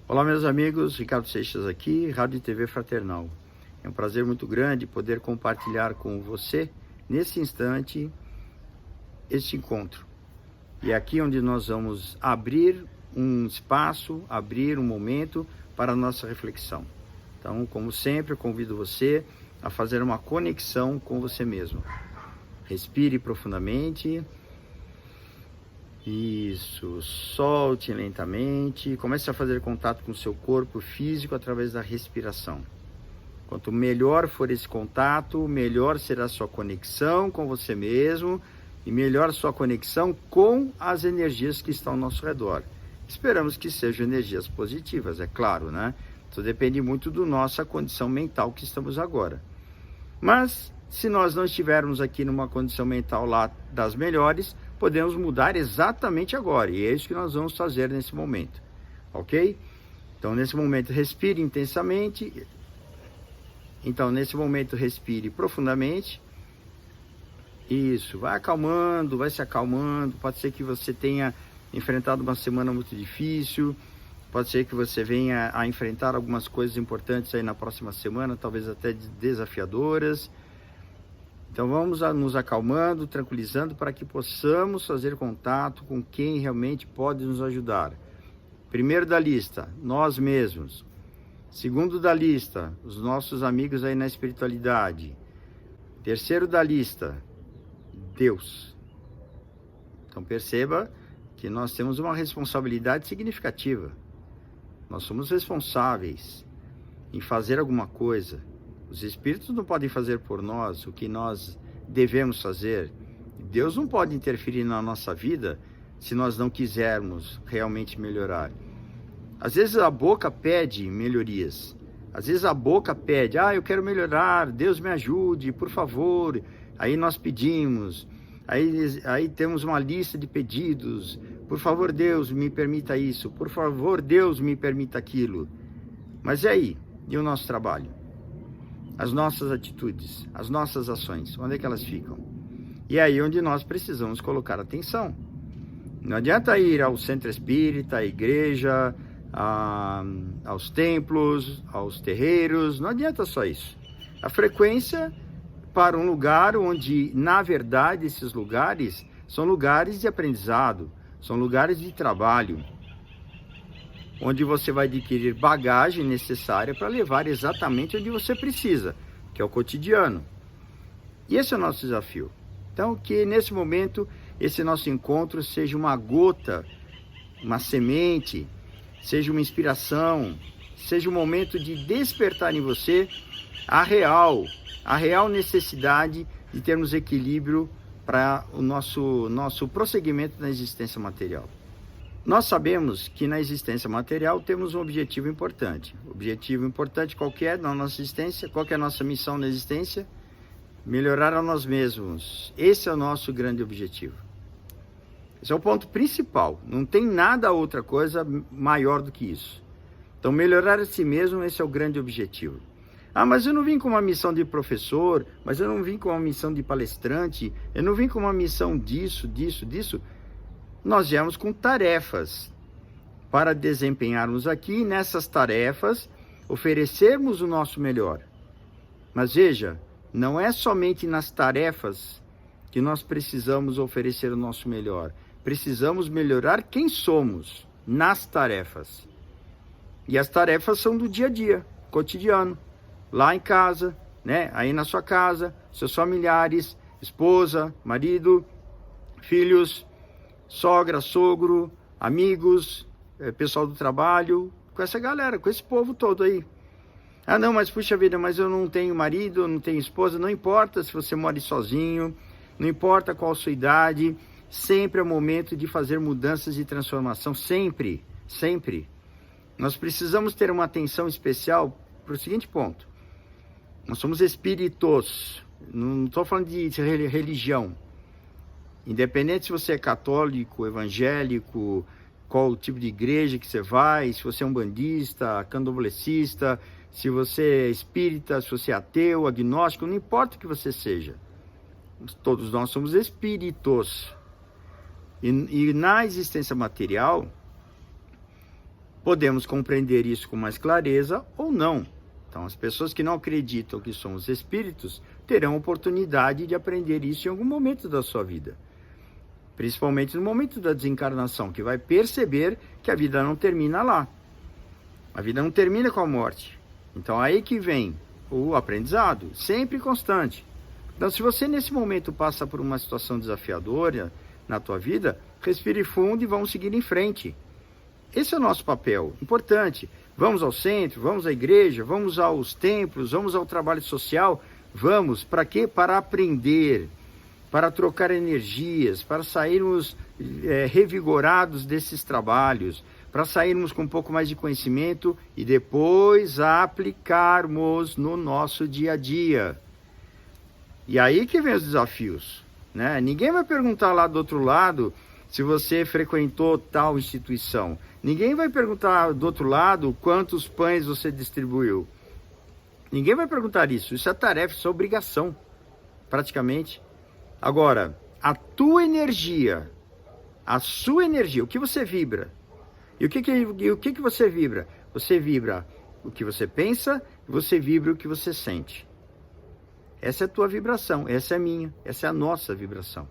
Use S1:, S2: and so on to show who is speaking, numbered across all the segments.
S1: Olá, meus amigos, Ricardo Seixas aqui, Rádio e TV Fraternal. É um prazer muito grande poder compartilhar com você, nesse instante, este encontro. E é aqui onde nós vamos abrir um espaço, abrir um momento para a nossa reflexão. Então, como sempre, eu convido você a fazer uma conexão com você mesmo. Respire profundamente. Isso, solte lentamente, comece a fazer contato com o seu corpo físico através da respiração. Quanto melhor for esse contato, melhor será a sua conexão com você mesmo e melhor a sua conexão com as energias que estão ao nosso redor. Esperamos que sejam energias positivas, é claro, né? Isso depende muito da nossa condição mental que estamos agora. Mas, se nós não estivermos aqui numa condição mental lá das melhores, podemos mudar exatamente agora, e é isso que nós vamos fazer nesse momento, ok? Então, nesse momento, respire intensamente. Então, nesse momento, respire profundamente. Isso, vai acalmando, vai se acalmando. Pode ser que você tenha enfrentado uma semana muito difícil, pode ser que você venha a enfrentar algumas coisas importantes aí na próxima semana, talvez até desafiadoras. Então vamos nos acalmando, tranquilizando para que possamos fazer contato com quem realmente pode nos ajudar. Primeiro da lista, nós mesmos. Segundo da lista, os nossos amigos aí na espiritualidade. Terceiro da lista, Deus. Então perceba que nós temos uma responsabilidade significativa. Nós somos responsáveis em fazer alguma coisa. Os espíritos não podem fazer por nós o que nós devemos fazer. Deus não pode interferir na nossa vida se nós não quisermos realmente melhorar. Às vezes a boca pede melhorias. Às vezes a boca pede, eu quero melhorar, Deus me ajude, por favor. Aí nós pedimos, aí temos uma lista de pedidos. Por favor, Deus, me permita isso. Por favor, Deus, me permita aquilo. Mas e aí? E o nosso trabalho? As nossas atitudes, as nossas ações, onde é que elas ficam? E é aí onde nós precisamos colocar atenção. Não adianta ir ao centro espírita, à igreja, aos templos, aos terreiros, não adianta só isso. A frequência para um lugar onde, na verdade, esses lugares são lugares de aprendizado, são lugares de trabalho, onde você vai adquirir bagagem necessária para levar exatamente onde você precisa, que é o cotidiano. E esse é o nosso desafio. Então, que nesse momento, esse nosso encontro seja uma gota, uma semente, seja uma inspiração, seja um momento de despertar em você a real necessidade de termos equilíbrio para o nosso prosseguimento na existência material. Nós sabemos que na existência material temos um objetivo importante. O objetivo importante qual que é na nossa existência? Qual que é a nossa missão na existência? Melhorar a nós mesmos. Esse é o nosso grande objetivo. Esse é o ponto principal. Não tem nada outra coisa maior do que isso. Então, melhorar a si mesmo, esse é o grande objetivo. Mas eu não vim com uma missão de professor, mas eu não vim com uma missão de palestrante, eu não vim com uma missão disso. Nós viemos com tarefas para desempenharmos aqui, e nessas tarefas, oferecermos o nosso melhor. Mas veja, não é somente nas tarefas que nós precisamos oferecer o nosso melhor. Precisamos melhorar quem somos nas tarefas. E as tarefas são do dia a dia, cotidiano. Lá em casa, né? Aí na sua casa, seus familiares, esposa, marido, filhos, sogra, sogro, amigos, pessoal do trabalho, com essa galera, com esse povo todo aí. Não, mas puxa vida, mas eu não tenho marido, não tenho esposa, não importa se você mora sozinho, não importa qual a sua idade, sempre é o momento de fazer mudanças e transformação, sempre, sempre. Nós precisamos ter uma atenção especial para o seguinte ponto. Nós somos espíritos, não estou falando de religião. Independente se você é católico, evangélico, qual tipo de igreja que você vai, se você é umbandista, candomblessista, se você é espírita, se você é ateu, agnóstico, não importa o que você seja. Todos nós somos espíritos. E na existência material, Podemos compreender isso com mais clareza ou não. Então, as pessoas que não acreditam que somos espíritos terão oportunidade de aprender isso em algum momento da sua vida. Principalmente no momento da desencarnação, que vai perceber que a vida não termina lá. A vida não termina com a morte. Então, aí que vem o aprendizado, sempre constante. Então, se você nesse momento passa por uma situação desafiadora na tua vida, respire fundo e vamos seguir em frente. Esse é o nosso papel, importante. Vamos ao centro, vamos à igreja, vamos aos templos, vamos ao trabalho social. Vamos, para quê? Para aprender, para trocar energias, para sairmos revigorados desses trabalhos, para sairmos com um pouco mais de conhecimento e depois aplicarmos no nosso dia a dia. E aí que vem os desafios, né? Ninguém vai perguntar lá do outro lado se você frequentou tal instituição. Ninguém vai perguntar do outro lado quantos pães você distribuiu. Ninguém vai perguntar isso. Isso é tarefa, isso é obrigação, praticamente. Agora, a tua energia, a sua energia, o que você vibra? E o que você vibra? Você vibra o que você pensa, você vibra o que você sente. Essa é a tua vibração, essa é a minha, essa é a nossa vibração.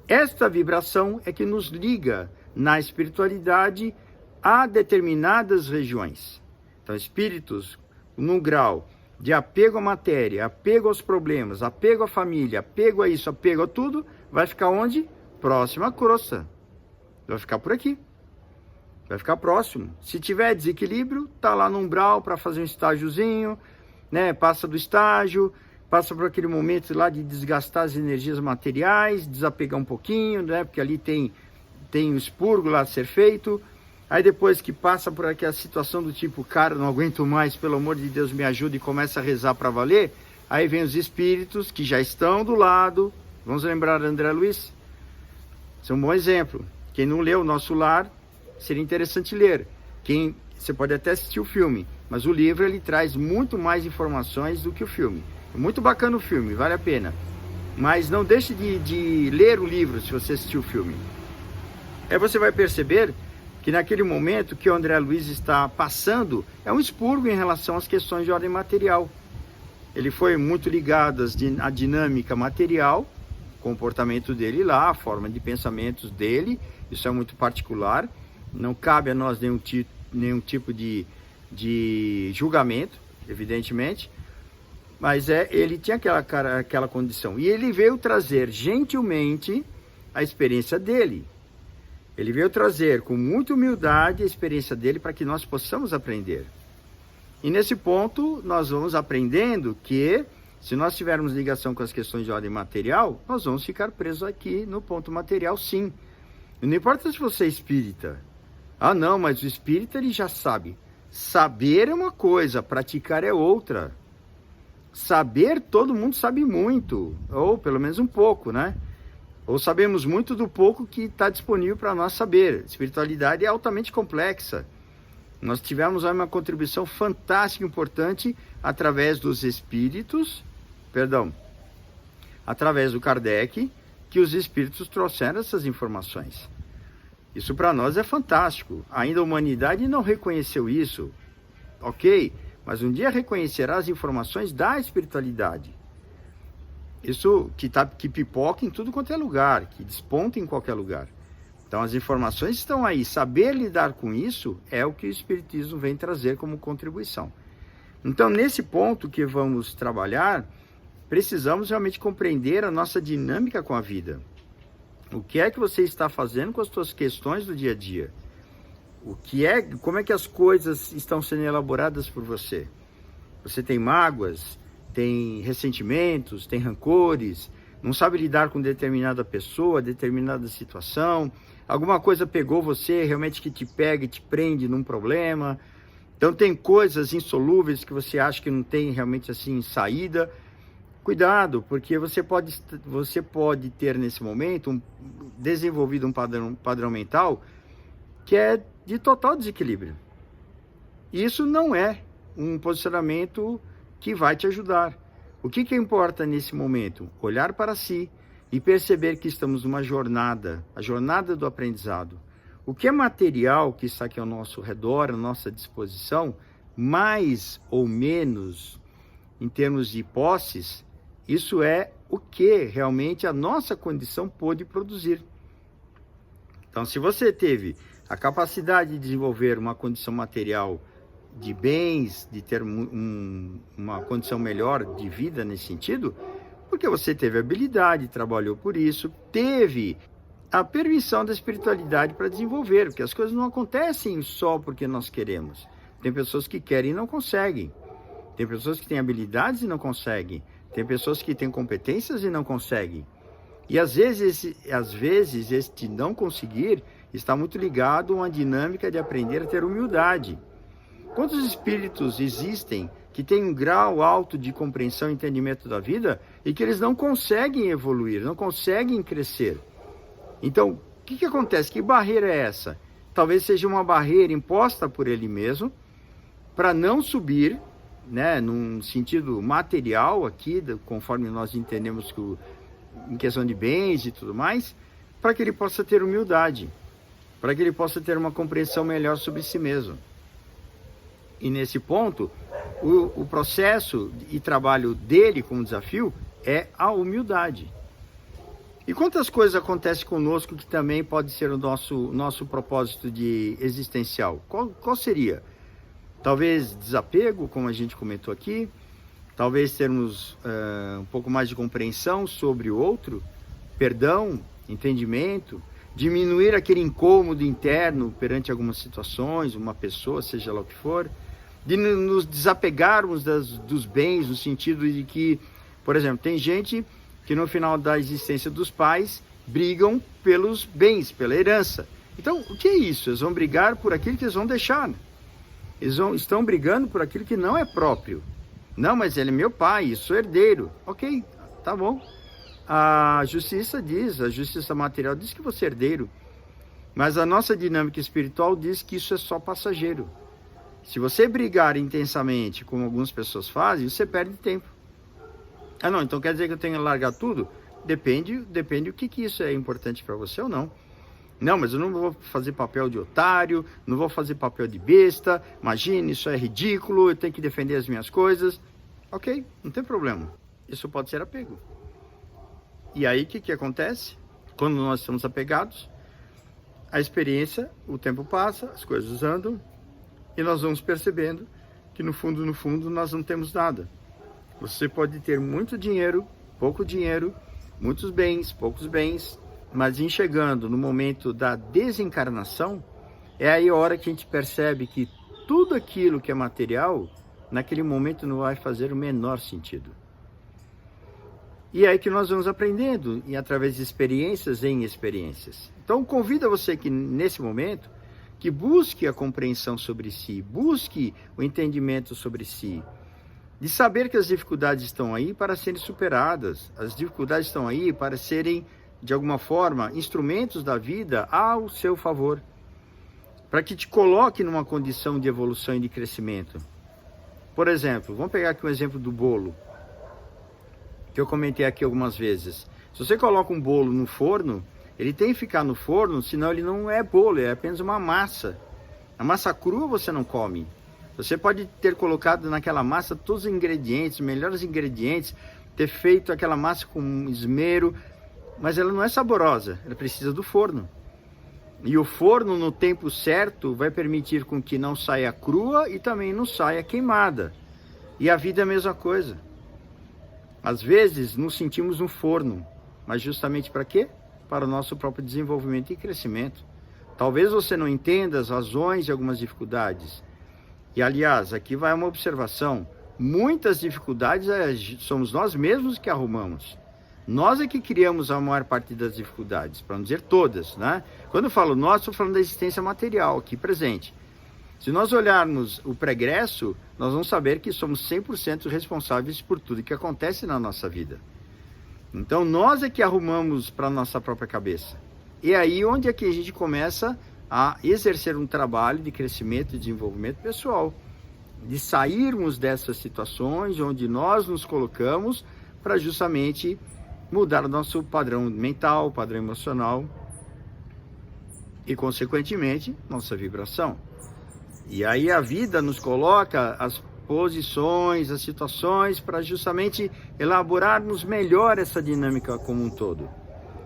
S1: Esta vibração é que nos liga na espiritualidade a determinadas regiões. Então, espíritos num grau de apego à matéria, apego aos problemas, apego à família, apego a isso, apego a tudo, vai ficar onde? Próximo à crosta. Vai ficar por aqui. Vai ficar próximo. Se tiver desequilíbrio, tá lá no umbral para fazer um estágiozinho, né? Passa do estágio, passa por aquele momento lá de desgastar as energias materiais, desapegar um pouquinho, né? Porque ali tem o expurgo lá a ser feito. Aí depois que passa por aquela situação do tipo, cara, não aguento mais, pelo amor de Deus, me ajuda, e começa a rezar para valer, aí vem os espíritos que já estão do lado. Vamos lembrar André Luiz? Esse é um bom exemplo. Quem não leu o Nosso Lar, seria interessante ler. Você pode até assistir o filme, mas o livro ele traz muito mais informações do que o filme. É muito bacana o filme, vale a pena. Mas não deixe de ler o livro se você assistir o filme. Aí você vai perceber que naquele momento que o André Luiz está passando, é um expurgo em relação às questões de ordem material. Ele foi muito ligado à dinâmica material, comportamento dele lá, a forma de pensamentos dele, isso é muito particular, não cabe a nós nenhum tipo de julgamento, evidentemente, mas ele tinha aquela condição, e ele veio trazer gentilmente a experiência dele. Ele veio trazer com muita humildade a experiência dele para que nós possamos aprender. E nesse ponto, nós vamos aprendendo que, se nós tivermos ligação com as questões de ordem material, nós vamos ficar presos aqui no ponto material, sim. E não importa se você é espírita. Ah, não, mas o espírita ele já sabe. Saber é uma coisa, praticar é outra. Saber, todo mundo sabe muito, ou pelo menos um pouco, né? Ou sabemos muito do pouco que está disponível para nós saber. Espiritualidade é altamente complexa. Nós tivemos uma contribuição fantástica, importante, através dos espíritos, através do Kardec, que os espíritos trouxeram essas informações. Isso para nós é fantástico. Ainda a humanidade não reconheceu isso, ok? Mas um dia reconhecerá as informações da espiritualidade. Isso que pipoca em tudo quanto é lugar, que desponta em qualquer lugar. Então as informações estão aí. Saber lidar com isso é o que o Espiritismo vem trazer como contribuição. Então nesse ponto que vamos trabalhar, precisamos realmente compreender a nossa dinâmica com a vida. O que é que você está fazendo com as suas questões do dia a dia? Como é que as coisas estão sendo elaboradas por você? Você tem mágoas? Tem ressentimentos, tem rancores, não sabe lidar com determinada pessoa, determinada situação, alguma coisa pegou você, realmente que te pega e te prende num problema. Então tem coisas insolúveis que você acha que não tem realmente assim saída. Cuidado, porque você pode ter nesse momento desenvolvido um padrão mental que é de total desequilíbrio. Isso não é um posicionamento que vai te ajudar. O que importa nesse momento? Olhar para si e perceber que estamos numa jornada, a jornada do aprendizado. O que é material que está aqui ao nosso redor, à nossa disposição, mais ou menos em termos de posses, isso é o que realmente a nossa condição pôde produzir. Então, se você teve a capacidade de desenvolver uma condição material de bens, de ter uma condição melhor de vida nesse sentido, porque você teve habilidade, trabalhou por isso, teve a permissão da espiritualidade para desenvolver, porque as coisas não acontecem só porque nós queremos. Tem pessoas que querem e não conseguem. Tem pessoas que têm habilidades e não conseguem. Tem pessoas que têm competências e não conseguem. E às vezes este não conseguir está muito ligado a uma dinâmica de aprender a ter humildade. Quantos espíritos existem que têm um grau alto de compreensão e entendimento da vida e que eles não conseguem evoluir, não conseguem crescer? Então, o que acontece? Que barreira é essa? Talvez seja uma barreira imposta por ele mesmo para não subir, né, num sentido material aqui, conforme nós entendemos que em questão de bens e tudo mais, para que ele possa ter humildade, para que ele possa ter uma compreensão melhor sobre si mesmo. E nesse ponto, o processo e trabalho dele como desafio é a humildade. E quantas coisas acontecem conosco que também pode ser o nosso propósito existencial? Qual seria? Talvez desapego, como a gente comentou aqui, talvez termos um pouco mais de compreensão sobre o outro, perdão, entendimento, diminuir aquele incômodo interno perante algumas situações, uma pessoa, seja lá o que for, de nos desapegarmos dos bens, no sentido de que, por exemplo, tem gente que no final da existência dos pais brigam pelos bens, pela herança. Então, o que é isso? Eles vão brigar por aquilo que eles vão deixar. Estão brigando por aquilo que não é próprio. Não, mas ele é meu pai, sou herdeiro. Ok, tá bom. A justiça material diz que você é herdeiro. Mas a nossa dinâmica espiritual diz que isso é só passageiro. Se você brigar intensamente, como algumas pessoas fazem, você perde tempo. Ah, não, então quer dizer que eu tenho que largar tudo? Depende o que isso é importante para você ou não. Não, mas eu não vou fazer papel de otário, não vou fazer papel de besta, imagine, isso é ridículo, eu tenho que defender as minhas coisas. Ok, não tem problema. Isso pode ser apego. E aí, o que acontece? Quando nós estamos apegados, a experiência, o tempo passa, as coisas andam, e nós vamos percebendo que no fundo, nós não temos nada. Você pode ter muito dinheiro, muitos bens, poucos bens, mas em chegando no momento da desencarnação, é aí a hora que a gente percebe que tudo aquilo que é material, naquele momento não vai fazer o menor sentido. E é aí que nós vamos aprendendo, e através de experiências em experiências. Então, convido você que nesse momento, que busque a compreensão sobre si, busque o entendimento sobre si, de saber que as dificuldades estão aí para serem superadas, as dificuldades estão aí para serem, de alguma forma, instrumentos da vida ao seu favor, para que te coloque numa condição de evolução e de crescimento. Por exemplo, vamos pegar aqui um exemplo do bolo, que eu comentei aqui algumas vezes. Se você coloca um bolo no forno, ele tem que ficar no forno, senão ele não é bolo, é apenas uma massa. A massa crua você não come. Você pode ter colocado naquela massa todos os ingredientes, melhores ingredientes, ter feito aquela massa com esmero, mas ela não é saborosa, ela precisa do forno. E o forno, no tempo certo, vai permitir com que não saia crua e também não saia queimada. E a vida é a mesma coisa. Às vezes, nos sentimos no forno, mas justamente para quê? Para o nosso próprio desenvolvimento e crescimento. Talvez você não entenda as razões de algumas dificuldades. E, aliás, aqui vai uma observação. Muitas dificuldades somos nós mesmos que arrumamos. Nós é que criamos a maior parte das dificuldades, para não dizer todas, né? Quando eu falo nós, estou falando da existência material aqui presente. Se nós olharmos o pregresso, nós vamos saber que somos 100% responsáveis por tudo que acontece na nossa vida. Então, nós é que arrumamos para a nossa própria cabeça. E aí onde é que a gente começa a exercer um trabalho de crescimento e desenvolvimento pessoal, de sairmos dessas situações onde nós nos colocamos para justamente mudar o nosso padrão mental, padrão emocional e, consequentemente, nossa vibração. E aí a vida nos coloca as posições, as situações para justamente elaborarmos melhor essa dinâmica como um todo.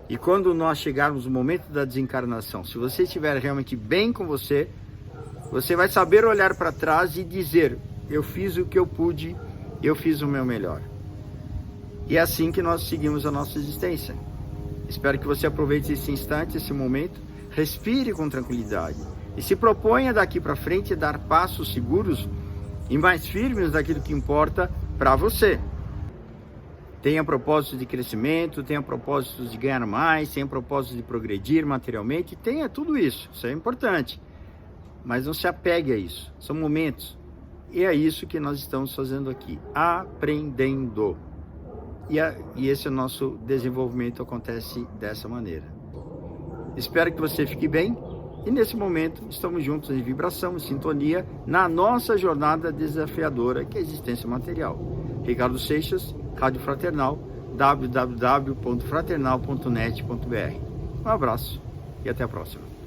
S1: E quando nós chegarmos no momento da desencarnação, se você estiver realmente bem com você, você vai saber olhar para trás e dizer: eu fiz o que eu pude, eu fiz o meu melhor. E é assim que nós seguimos a nossa existência. Espero que você aproveite esse instante, esse momento, respire com tranquilidade e se proponha daqui para frente dar passos seguros e mais firmes daquilo que importa para você. Tenha propósitos de crescimento, tenha propósitos de ganhar mais, tenha propósitos de progredir materialmente, tenha tudo isso, isso é importante. Mas não se apegue a isso, são momentos. E é isso que nós estamos fazendo aqui, aprendendo. E esse nosso desenvolvimento acontece dessa maneira. Espero que você fique bem. E nesse momento estamos juntos em vibração, em sintonia, na nossa jornada desafiadora que é a existência material. Ricardo Seixas, Rádio Fraternal, www.fraternal.net.br. Um abraço e até a próxima.